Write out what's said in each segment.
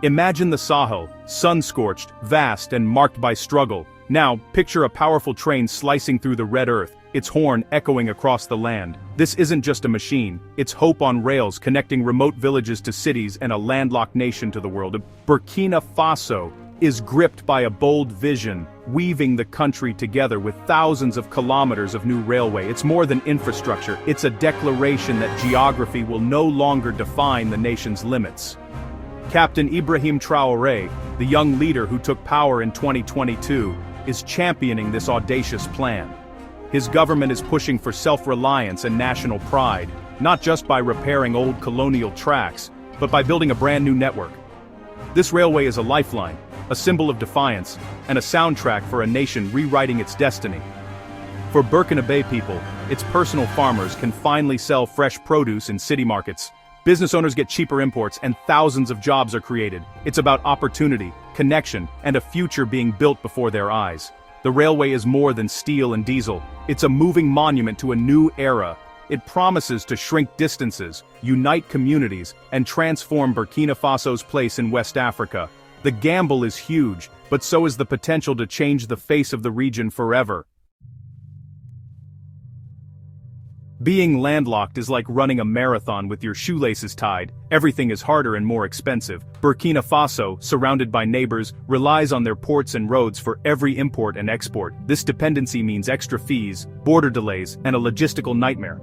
Imagine the Sahel, sun-scorched, vast and marked by struggle. Now, picture a powerful train slicing through the red earth, its horn echoing across the land. This isn't just a machine, it's hope on rails connecting remote villages to cities and a landlocked nation to the world. Burkina Faso is gripped by a bold vision, weaving the country together with thousands of kilometers of new railway. It's more than infrastructure, it's a declaration that geography will no longer define the nation's limits. Captain Ibrahim Traoré, the young leader who took power in 2022, is championing this audacious plan. His government is pushing for self-reliance and national pride, not just by repairing old colonial tracks, but by building a brand new network. This railway is a lifeline, a symbol of defiance, and a soundtrack for a nation rewriting its destiny. For Burkina Faso people, its personal farmers can finally sell fresh produce in city markets. Business owners get cheaper imports and thousands of jobs are created. It's about opportunity, connection, and a future being built before their eyes. The railway is more than steel and diesel. It's a moving monument to a new era. It promises to shrink distances, unite communities, and transform Burkina Faso's place in West Africa. The gamble is huge, but so is the potential to change the face of the region forever. Being landlocked is like running a marathon with your shoelaces tied. Everything is harder and more expensive. Burkina Faso, surrounded by neighbors, relies on their ports and roads for every import and export. This dependency means extra fees, border delays, and a logistical nightmare.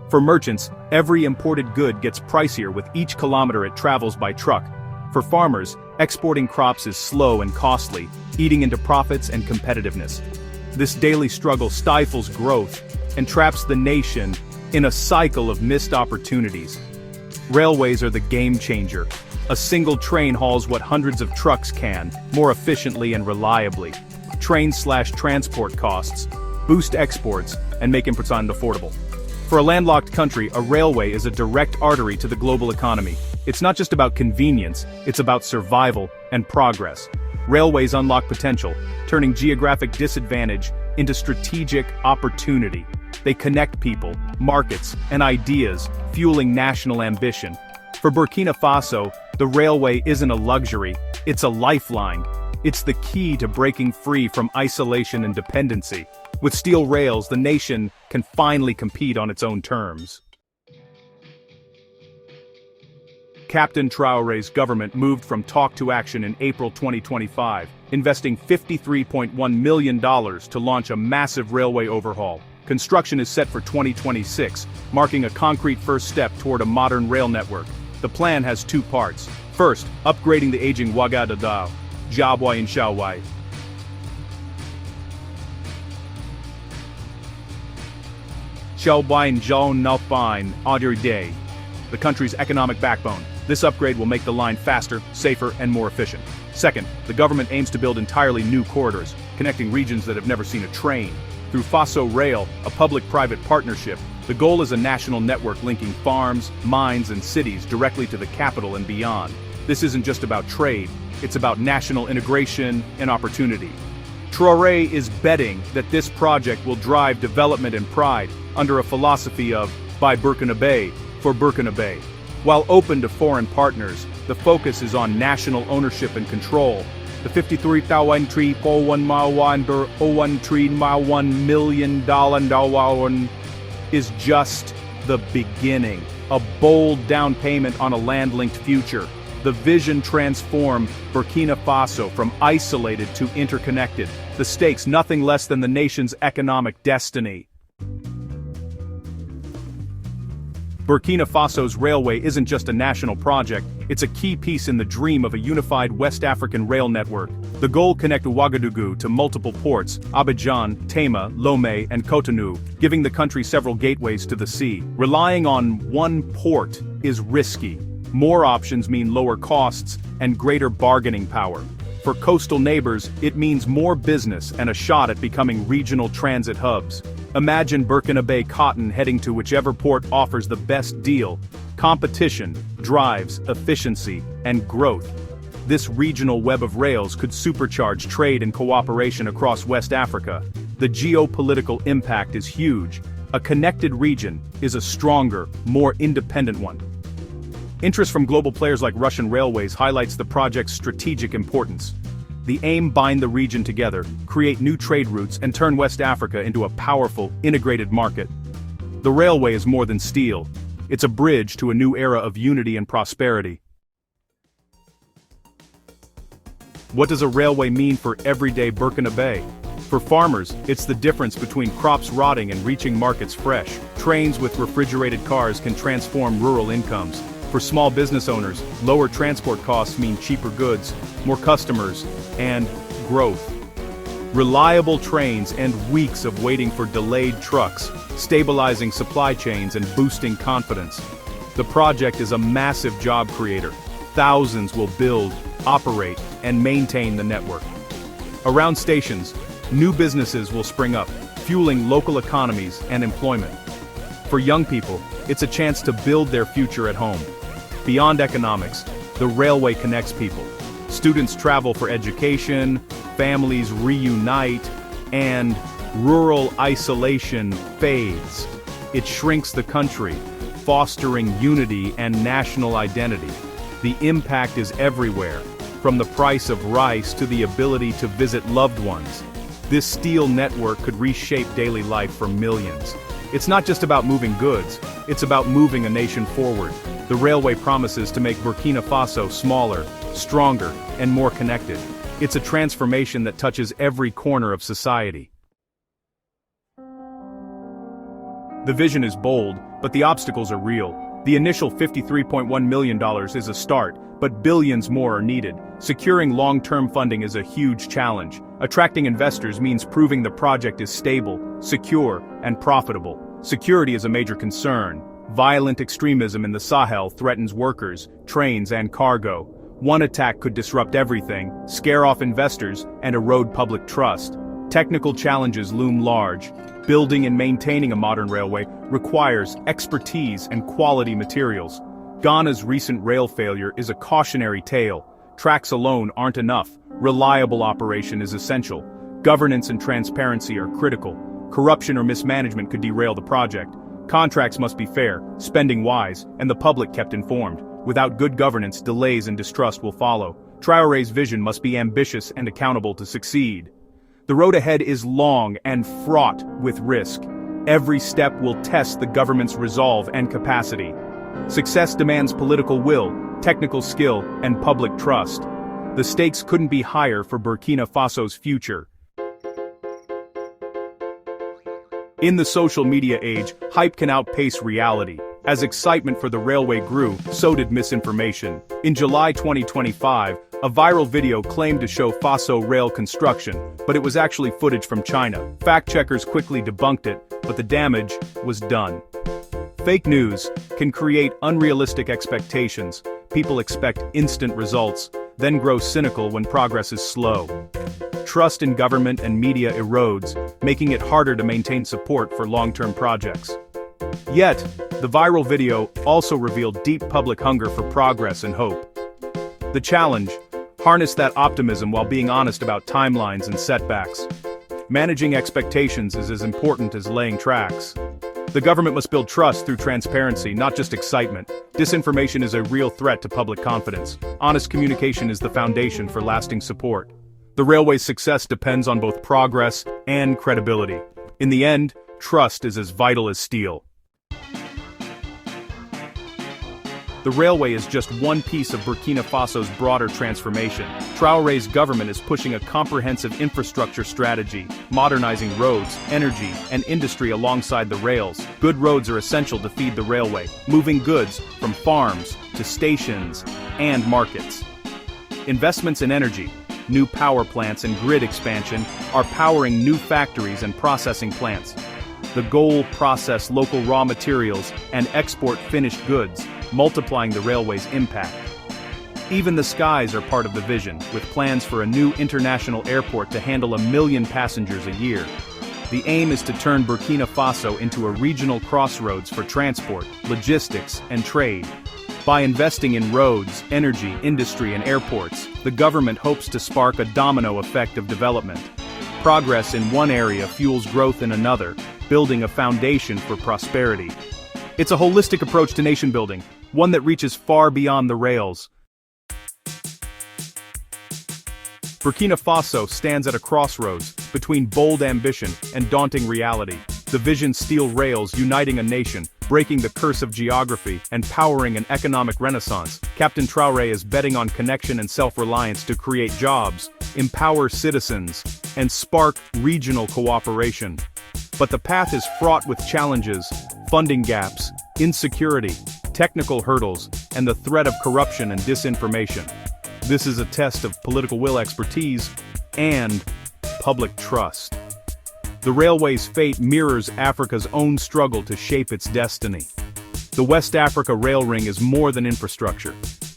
For merchants, every imported good gets pricier with each kilometer it travels by truck. For farmers, exporting crops is slow and costly, eating into profits and competitiveness. This daily struggle stifles growth and traps the nation in a cycle of missed opportunities. Railways are the game changer. A single train hauls what hundreds of trucks can, more efficiently and reliably. Trains slash transport costs, boost exports, and make imports affordable. For a landlocked country, a railway is a direct artery to the global economy. It's not just about convenience, it's about survival and progress. Railways unlock potential, turning geographic disadvantage into strategic opportunity. They connect people, markets, and ideas, fueling national ambition. For Burkina Faso, the railway isn't a luxury, it's a lifeline. It's the key to breaking free from isolation and dependency. With steel rails, the nation can finally compete on its own terms. Captain Traoré's government moved from talk to action in April 2025, investing $53.1 million to launch a massive railway overhaul. Construction is set for 2026, marking a concrete first step toward a modern rail network. The plan has two parts. First, upgrading the aging Ouagadougou, Jiaowai and Shaowai. Shaowai and Zhao Naofine Audio Day, the country's economic backbone. This upgrade will make the line faster, safer, and more efficient. Second, the government aims to build entirely new corridors, connecting regions that have never seen a train. Through Faso Rail, a public-private partnership, the goal is a national network linking farms, mines, and cities directly to the capital and beyond. This isn't just about trade, it's about national integration and opportunity. Traoré is betting that this project will drive development and pride under a philosophy of by Burkina Faso, for Burkina Faso. While open to foreign partners, the focus is on national ownership and control. The $53,341 million is just the beginning. A bold down payment on a land-linked future. The vision transformed Burkina Faso from isolated to interconnected. The stakes nothing less than the nation's economic destiny. Burkina Faso's railway isn't just a national project, it's a key piece in the dream of a unified West African rail network. The goal connects Ouagadougou to multiple ports, Abidjan, Tema, Lomé, and Cotonou, giving the country several gateways to the sea. Relying on one port is risky. More options mean lower costs and greater bargaining power. For coastal neighbors, it means more business and a shot at becoming regional transit hubs. Imagine Burkina Faso cotton heading to whichever port offers the best deal. Competition drives efficiency and growth. This regional web of rails could supercharge trade and cooperation across West Africa. The geopolitical impact is huge. A connected region is a stronger, more independent one. Interest from global players like Russian Railways highlights the project's strategic importance. The aim: bind the region together, create new trade routes, and turn West Africa into a powerful, integrated market. The railway is more than steel. It's a bridge to a new era of unity and prosperity. What does a railway mean for everyday Burkina Faso? For farmers, it's the difference between crops rotting and reaching markets fresh. Trains with refrigerated cars can transform rural incomes. For small business owners, lower transport costs mean cheaper goods, more customers, and growth. Reliable trains end weeks of waiting for delayed trucks, stabilizing supply chains and boosting confidence. The project is a massive job creator. Thousands will build, operate, and maintain the network. Around stations, new businesses will spring up, fueling local economies and employment. For young people, it's a chance to build their future at home. Beyond economics, the railway connects people. Students travel for education, families reunite, and rural isolation fades. It shrinks the country, fostering unity and national identity. The impact is everywhere, from the price of rice to the ability to visit loved ones. This steel network could reshape daily life for millions. It's not just about moving goods, it's about moving a nation forward. The railway promises to make Burkina Faso smaller, stronger, and more connected. It's a transformation that touches every corner of society. The vision is bold, but the obstacles are real. The initial $53.1 million is a start, but billions more are needed. Securing long-term funding is a huge challenge. Attracting investors means proving the project is stable, secure, and profitable. Security is a major concern. Violent extremism in the Sahel threatens workers, trains, and cargo. One attack could disrupt everything, scare off investors, and erode public trust. Technical challenges loom large. Building and maintaining a modern railway requires expertise and quality materials. Ghana's recent rail failure is a cautionary tale. Tracks alone aren't enough. Reliable operation is essential. Governance and transparency are critical. Corruption or mismanagement could derail the project. Contracts must be fair, spending wise, and the public kept informed. Without good governance, delays and distrust will follow. Traoré's vision must be ambitious and accountable to succeed. The road ahead is long and fraught with risk. Every step will test the government's resolve and capacity. Success demands political will, technical skill, and public trust. The stakes couldn't be higher for Burkina Faso's future. In the social media age, hype can outpace reality. As excitement for the railway grew, so did misinformation. In July 2025, a viral video claimed to show Faso rail construction, but it was actually footage from China. Fact-checkers quickly debunked it, but the damage was done. Fake news can create unrealistic expectations. People expect instant results, then grow cynical when progress is slow. Trust in government and media erodes, making it harder to maintain support for long-term projects. Yet, the viral video also revealed deep public hunger for progress and hope. The challenge: harness that optimism while being honest about timelines and setbacks. Managing expectations is as important as laying tracks. The government must build trust through transparency, not just excitement. Disinformation is a real threat to public confidence. Honest communication is the foundation for lasting support. The railway's success depends on both progress and credibility. In the end, trust is as vital as steel. The railway is just one piece of Burkina Faso's broader transformation. Traoré's government is pushing a comprehensive infrastructure strategy, modernizing roads, energy, and industry alongside the rails. Good roads are essential to feed the railway, moving goods from farms to stations and markets. Investments in energy, new power plants and grid expansion are powering new factories and processing plants. The goal: process local raw materials and export finished goods, multiplying the railway's impact. Even the skies are part of the vision, with plans for a new international airport to handle 1 million passengers a year. The aim is to turn Burkina Faso into a regional crossroads for transport, logistics, and trade. By investing in roads, energy, industry, and airports, the government hopes to spark a domino effect of development. Progress in one area fuels growth in another, building a foundation for prosperity. It's a holistic approach to nation building, one that reaches far beyond the rails. Burkina Faso stands at a crossroads between bold ambition and daunting reality. The vision's steel rails uniting a nation, breaking the curse of geography, and powering an economic renaissance. Captain Traoré is betting on connection and self-reliance to create jobs, empower citizens, and spark regional cooperation. But the path is fraught with challenges, funding gaps, insecurity, technical hurdles, and the threat of corruption and disinformation. This is a test of political will, expertise, and public trust. The railway's fate mirrors Africa's own struggle to shape its destiny. The West Africa Rail Ring is more than infrastructure.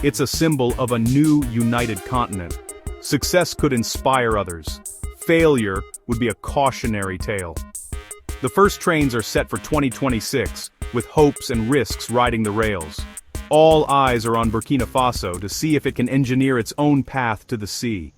It's a symbol of a new, united continent. Success could inspire others. Failure would be a cautionary tale. The first trains are set for 2026, with hopes and risks riding the rails. All eyes are on Burkina Faso to see if it can engineer its own path to the sea.